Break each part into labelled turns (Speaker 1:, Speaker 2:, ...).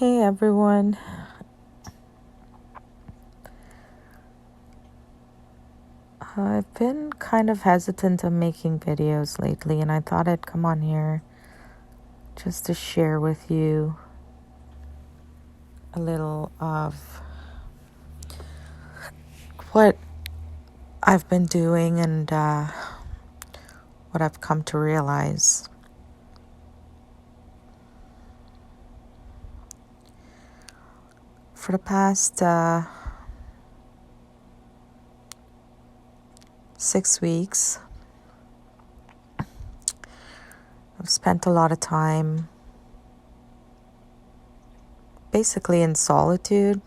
Speaker 1: Hey everyone. I've been kind of hesitant of making videos lately, and I thought I'd come on here just to share with you a little of what I've been doing and what I've come to realize. For the past 6 weeks, I've spent a lot of time basically in solitude,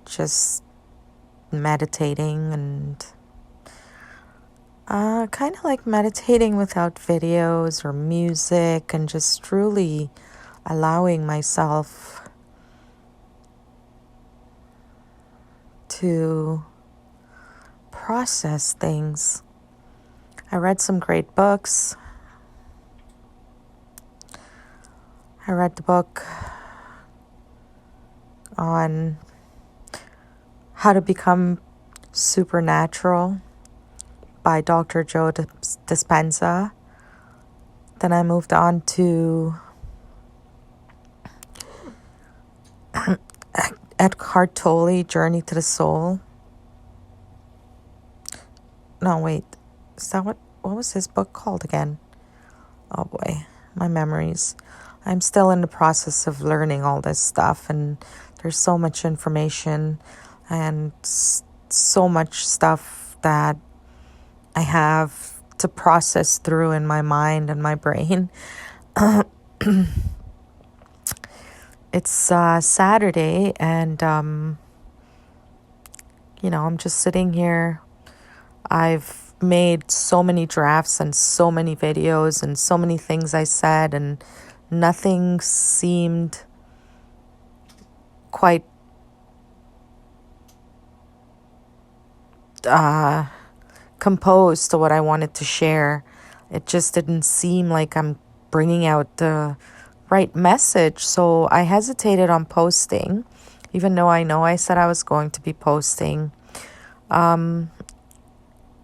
Speaker 1: just meditating and kind of like meditating without videos or music, and just truly allowing myself to process things. I read some great books. I read the book on how to become supernatural by Dr. Joe Dispenza. Then I moved on to Eckhart Tolle, Journey to the Soul. No, wait. Is that what was his book called again? Oh boy, my memories. I'm still in the process of learning all this stuff, and there's so much information and so much stuff that I have to process through in my mind and my brain. It's Saturday, and I'm just sitting here. I've made so many drafts and so many videos and so many things I said, and nothing seemed quite composed to what I wanted to share. It just didn't seem like I'm bringing out the right message, so I hesitated on posting, even though I know I said I was going to be posting.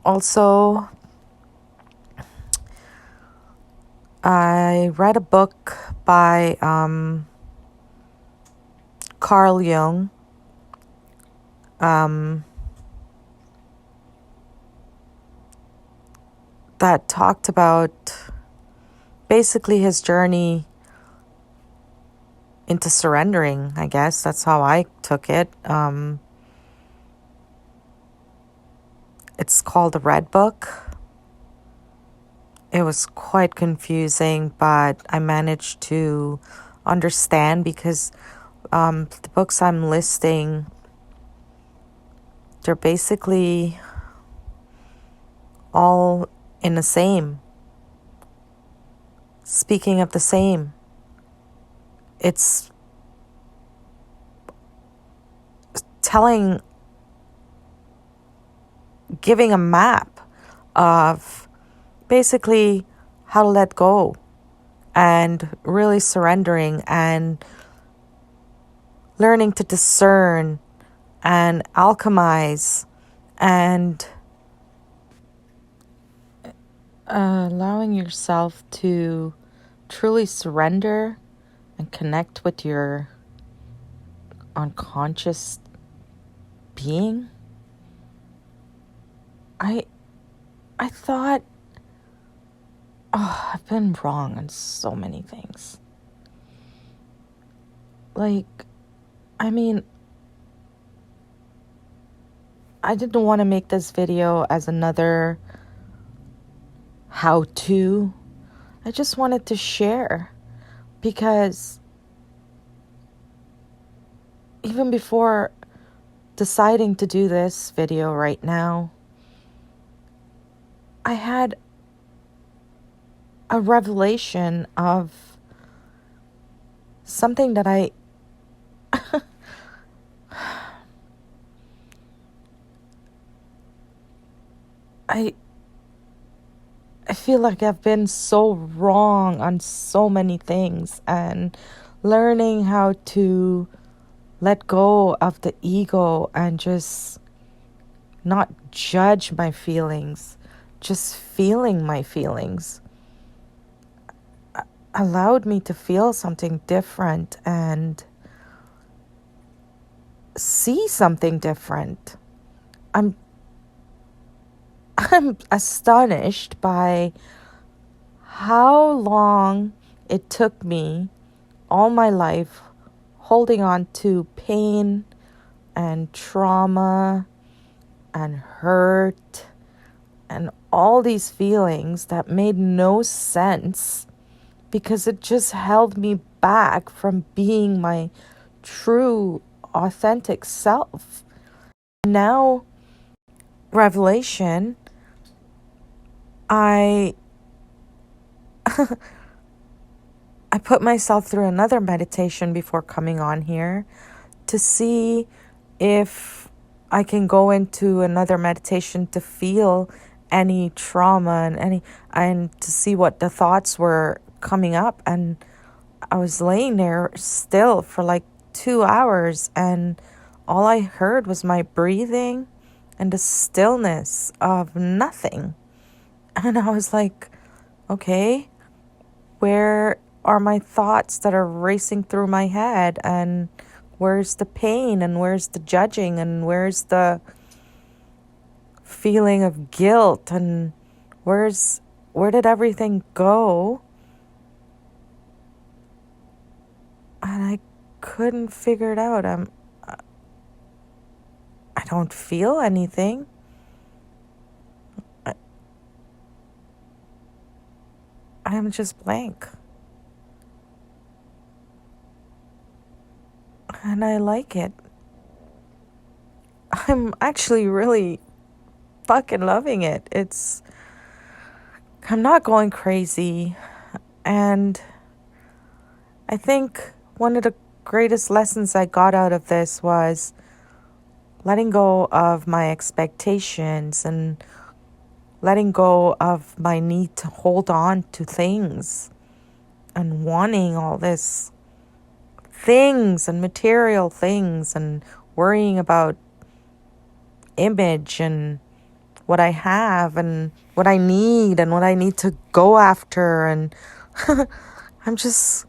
Speaker 1: Also, I read a book by Carl Jung. That talked about basically his journey into surrendering, I guess. That's how I took it. It's called The Red Book. It was quite confusing, but I managed to understand because the books I'm listing, they're basically all in the same. Speaking of the same, it's giving a map of basically how to let go and really surrendering and learning to discern and alchemize and allowing yourself to truly surrender and connect with your unconscious being. I thought, I've been wrong on so many things. I didn't want to make this video as another how-to. I just wanted to share, because even before deciding to do this video right now, I had a revelation of something that I feel like I've been so wrong on so many things, and learning how to let go of the ego and just not judge my feelings, just feeling my feelings allowed me to feel something different and see something different. I'm astonished by how long it took me all my life holding on to pain and trauma and hurt and all these feelings that made no sense because it just held me back from being my true, authentic self. Now, revelation, I I put myself through another meditation before coming on here to see if I can go into another meditation to feel any trauma and to see what the thoughts were coming up. And I was laying there still for like 2 hours, and all I heard was my breathing and the stillness of nothing. And I was like, okay, where are my thoughts that are racing through my head? And where's the pain? And where's the judging? And where's the feeling of guilt? And where did everything go? And I couldn't figure it out. I don't feel anything. I'm just blank. And I like it. I'm actually really fucking loving it. I'm not going crazy. And I think one of the greatest lessons I got out of this was letting go of my expectations and letting go of my need to hold on to things and wanting all this things and material things and worrying about image and what I have and what I need and what I need to go after. And I'm just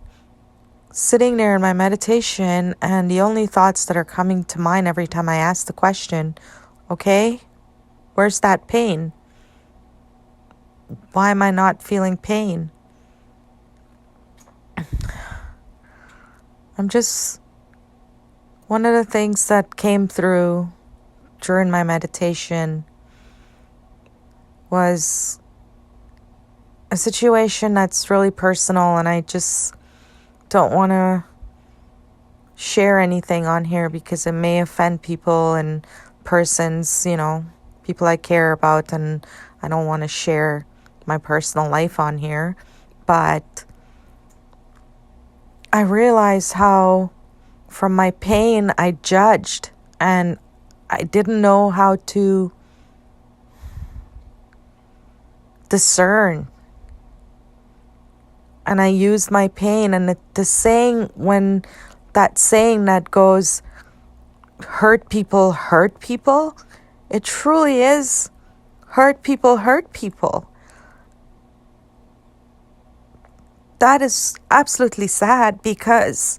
Speaker 1: sitting there in my meditation, and the only thoughts that are coming to mind every time I ask the question, okay, where's that pain? Why am I not feeling pain? One of the things that came through during my meditation was a situation that's really personal, and I just don't want to share anything on here because it may offend people and persons, people I care about, and I don't want to share my personal life on here. But I realized how from my pain I judged, and I didn't know how to discern. And I used my pain, and the saying, when that saying that goes, hurt people, it truly is hurt people. That is absolutely sad, because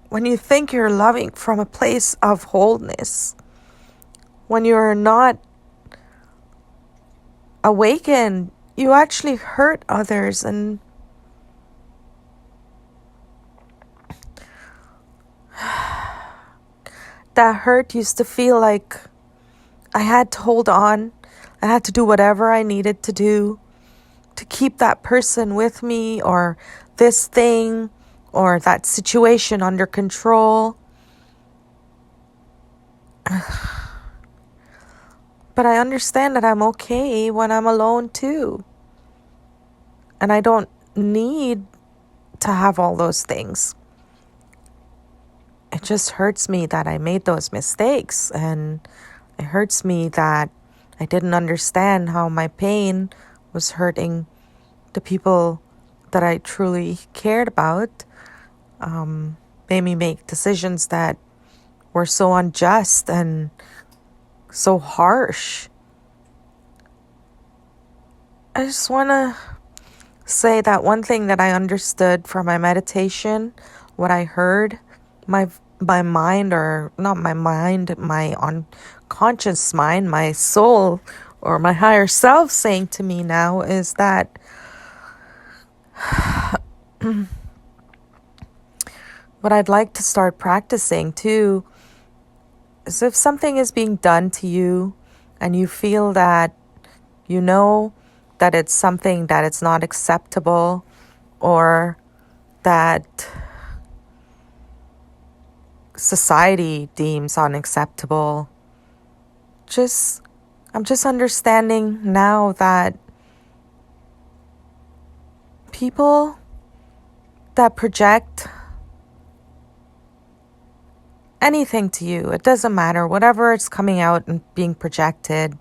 Speaker 1: when you think you're loving from a place of wholeness, when you're not awakened, you actually hurt others. And that hurt used to feel like I had to hold on. I had to do whatever I needed to do to keep that person with me, or this thing, or that situation under control. But I understand that I'm okay when I'm alone too. And I don't need to have all those things. It just hurts me that I made those mistakes, and it hurts me that I didn't understand how my pain was hurting the people that I truly cared about. made me make decisions that were so unjust and so harsh. I just want to say that one thing that I understood from my meditation, what I heard, my mind, or not my mind, my unconscious mind, my soul or my higher self saying to me now is that what I'd like to start practicing too is if something is being done to you and you feel that you know that it's something that it's not acceptable or that society deems unacceptable, I'm just understanding now that people that project anything to you, it doesn't matter, whatever it's coming out and being projected,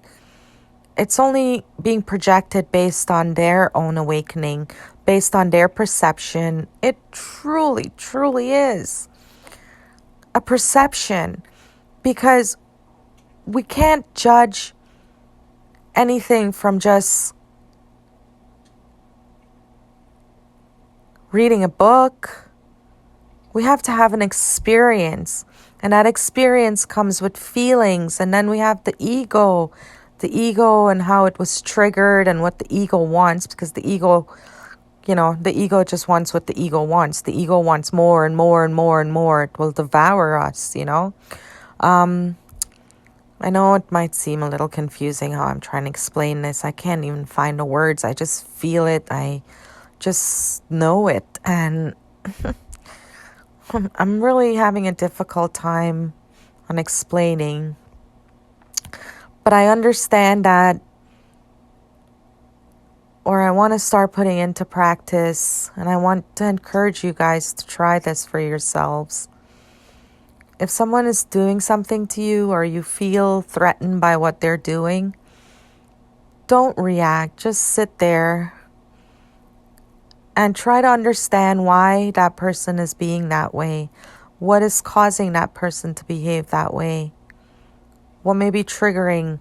Speaker 1: it's only being projected based on their own awakening, based on their perception. It truly, truly is a perception, because we can't judge anything from just reading a book. We have to have an experience, and that experience comes with feelings, and then we have the ego and how it was triggered and what the ego wants, because the ego just wants what the ego wants. The ego wants more and more and more and more. It will devour us, I know it might seem a little confusing how I'm trying to explain this. I can't even find the words. I just feel it. I just know it. And I'm really having a difficult time on explaining. But I understand that, or I want to start putting into practice, and I want to encourage you guys to try this for yourselves. If someone is doing something to you or you feel threatened by what they're doing, don't react. Just sit there and try to understand why that person is being that way. What is causing that person to behave that way? What may be triggering?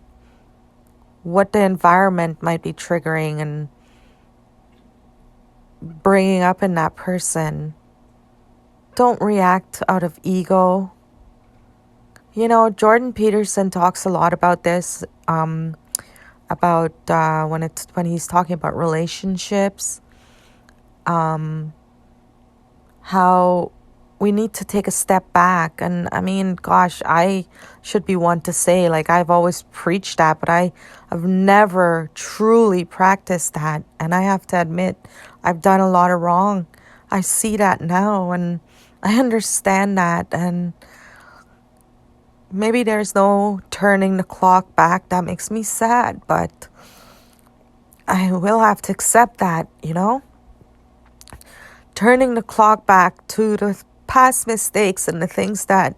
Speaker 1: What the environment might be triggering and bringing up in that person. Don't react out of ego. Jordan Peterson talks a lot about this, about when he's talking about relationships, how we need to take a step back. And I mean, gosh, I should be one to say, like, I've always preached that, but I've never truly practiced that. And I have to admit, I've done a lot of wrong. I see that now, and I understand that. And maybe there's no turning the clock back. That makes me sad, but I will have to accept that, turning the clock back to the past mistakes and the things that,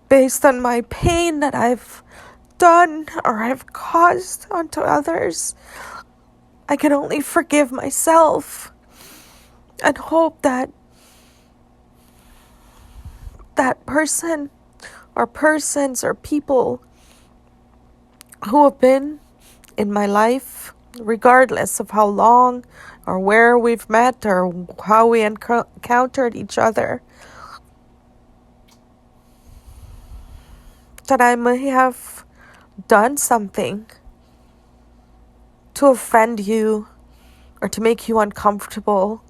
Speaker 1: based on my pain that I've done or I've caused onto others, I can only forgive myself and hope that that person or persons or people who have been in my life, regardless of how long or where we've met or how we encountered each other, that I may have done something to offend you or to make you uncomfortable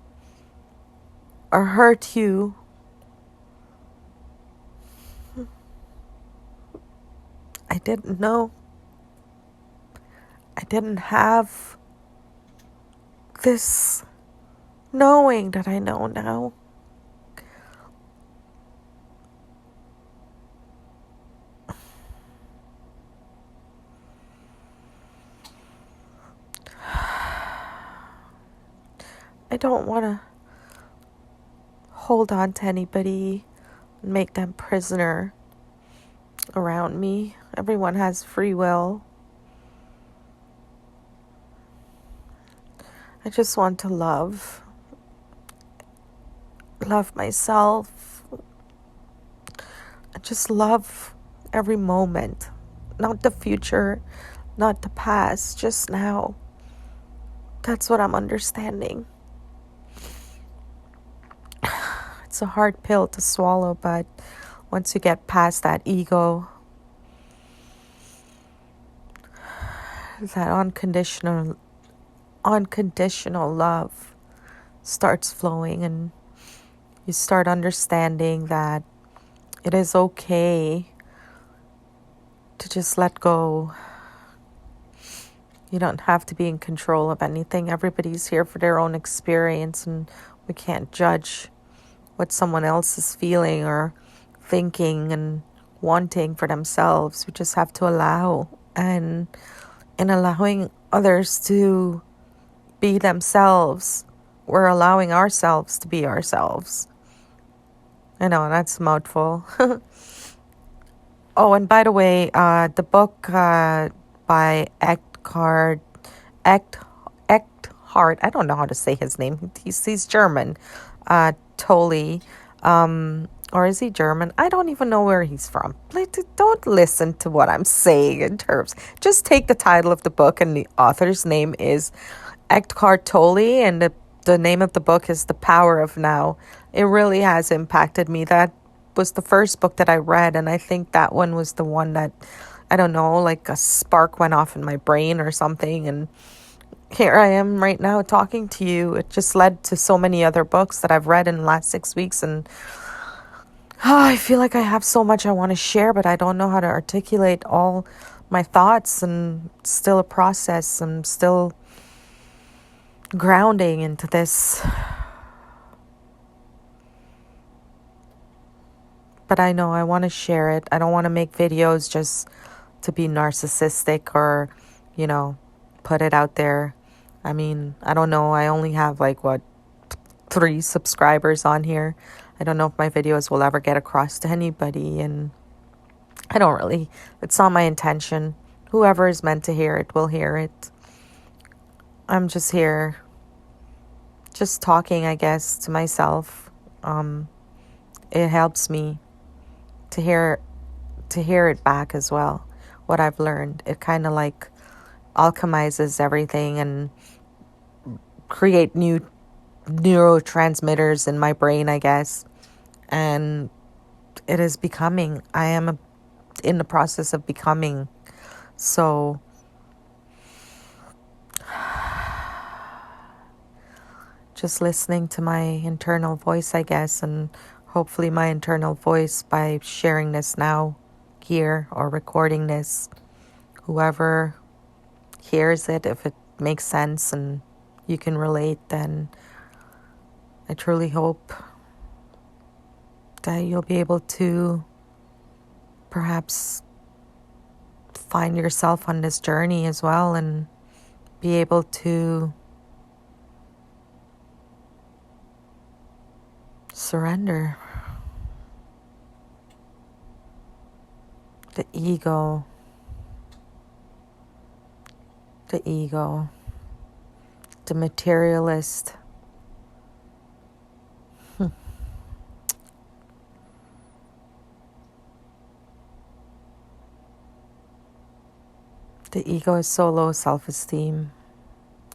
Speaker 1: or hurt you. I didn't know. I didn't have this knowing that I know now. I don't want to hold on to anybody and make them prisoner around me. Everyone has free will. I just want to love love myself. I just love every moment, not the future, not the past, just now. That's what I'm understanding. It's a hard pill to swallow, but once you get past that ego, that unconditional love starts flowing, and you start understanding that it is okay to just let go. You don't have to be in control of anything. Everybody's here for their own experience, and we can't judge what someone else is feeling or thinking and wanting for themselves. We just have to allow, and in allowing others to be themselves, we're allowing ourselves to be ourselves. I know, that's a mouthful. Oh, and by the way, the book by Eckhart, I don't know how to say his name. He's German. Tolle. Or is he German? I don't even know where he's from. Don't listen to what I'm saying in terms. Just take the title of the book, and the author's name is Eckhart Tolle, and the name of the book is The Power of Now. It really has impacted me. That was the first book that I read, and I think that one was the one that, I don't know, like a spark went off in my brain or something, and here I am right now talking to you. It just led to so many other books that I've read in the last 6 weeks, and I feel like I have so much I want to share, but I don't know how to articulate all my thoughts, and it's still a process. I'm still grounding into this. But I know I want to share it. I don't want to make videos just to be narcissistic or, put it out there. I mean, I don't know. I only have 3 subscribers on here. I don't know if my videos will ever get across to anybody, and it's not my intention. Whoever is meant to hear it will hear it. I'm just here, just talking, I guess, to myself. It helps me to hear it back as well, what I've learned. It kind of alchemizes everything and create new neurotransmitters in my brain, I guess. And it is becoming. I am in the process of becoming. So just listening to my internal voice, I guess, and hopefully my internal voice, by sharing this now here or recording this, whoever hears it, if it makes sense and you can relate, then I truly hope that you'll be able to perhaps find yourself on this journey as well, and be able to surrender the ego, the materialist. The ego is so low self-esteem.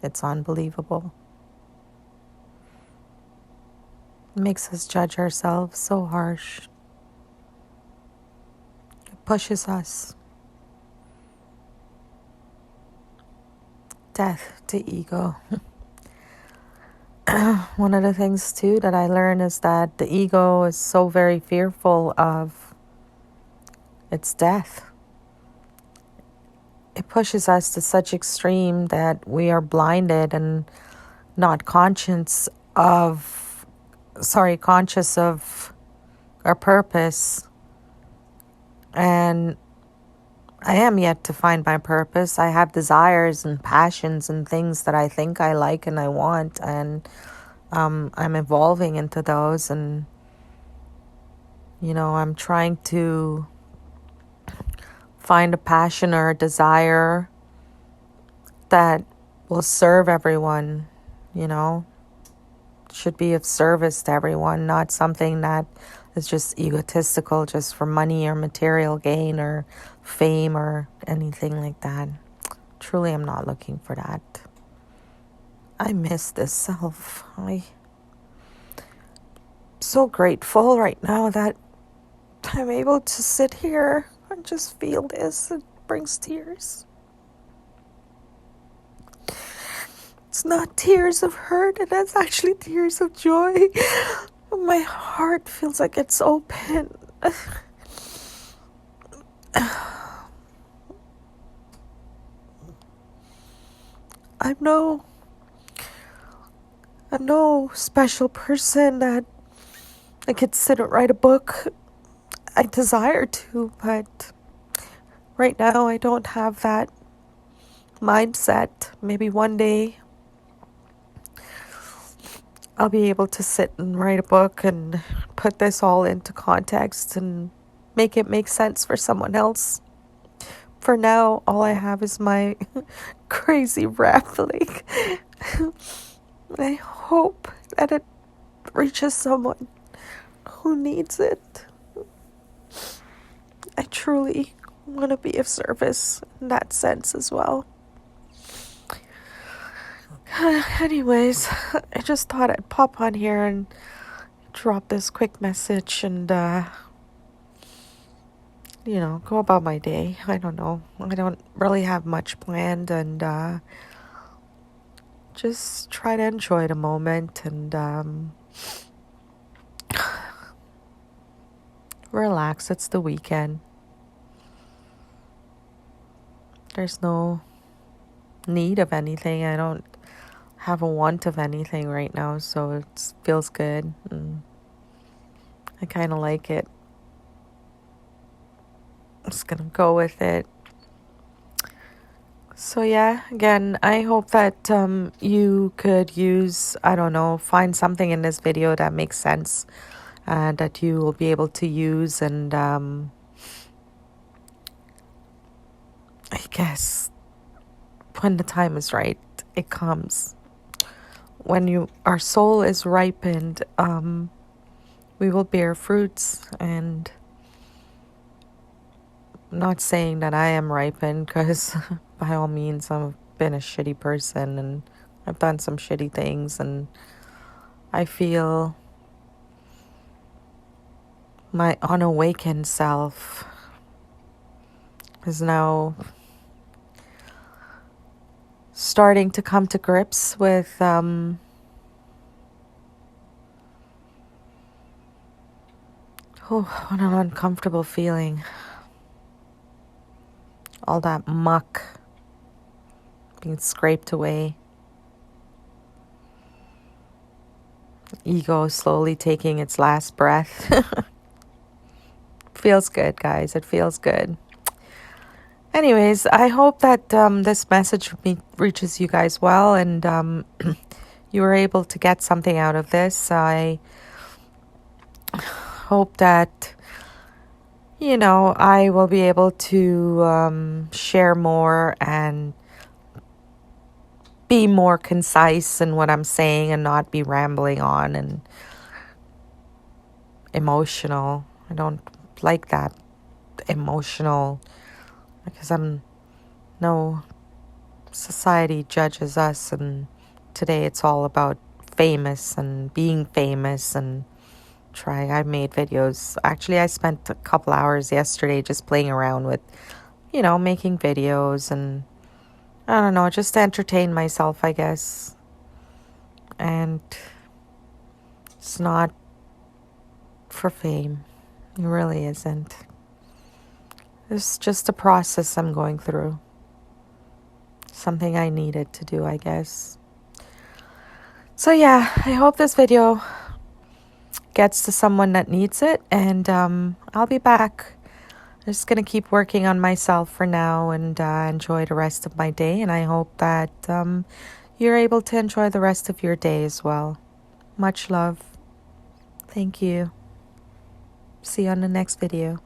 Speaker 1: It's unbelievable. It makes us judge ourselves so harsh. It pushes us. Death to ego. One of the things too that I learned is that the ego is so very fearful of its death. It pushes us to such extreme that we are blinded and not conscious of our purpose. And I am yet to find my purpose. I have desires and passions and things that I think I like and I want, and I'm evolving into those, and I'm trying to find a passion or a desire that will serve everyone, should be of service to everyone, not something that is just egotistical just for money or material gain or fame or anything like that. Truly, I'm not looking for that. I miss this self. I'm so grateful right now that I'm able to sit here and just feel this. It brings tears. It's not tears of hurt, and it's actually tears of joy. My heart feels like it's open. I'm no special person that I could sit and write a book. I desire to, but right now I don't have that mindset. Maybe one day I'll be able to sit and write a book and put this all into context and make it make sense for someone else. For now, all I have is my crazy rambling. I hope that it reaches someone who needs it. I truly want to be of service in that sense as well. Anyways, I just thought I'd pop on here and drop this quick message and, go about my day. I don't know. I don't really have much planned and, just try to enjoy the moment and, relax. It's the weekend. There's no need of anything. I don't have a want of anything right now, so it feels good and I kind of like it. I'm just gonna go with it. So yeah, again, I hope that you could use, find something in this video that makes sense that you will be able to use, and I guess when the time is right, it comes. When our soul is ripened, we will bear fruits. And I'm not saying that I am ripened, because by all means I've been a shitty person and I've done some shitty things, and I feel my unawakened self is now starting to come to grips with what an uncomfortable feeling. All that muck being scraped away. Ego slowly taking its last breath. Feels good, guys. It feels good. Anyways, I hope that this message reaches you guys well, and you were able to get something out of this. I hope that, I will be able to share more and be more concise in what I'm saying and not be rambling on and emotional. I don't like that emotional, because society judges us, and today it's all about famous and being famous and I made videos. Actually, I spent a couple hours yesterday just playing around with, making videos, and I don't know, just to entertain myself, I guess. And it's not for fame. It really isn't. It's just a process I'm going through. Something I needed to do, I guess. So yeah, I hope this video gets to someone that needs it, and I'll be back. I'm just going to keep working on myself for now and enjoy the rest of my day, and I hope that you're able to enjoy the rest of your day as well. Much love. Thank you. See you on the next video.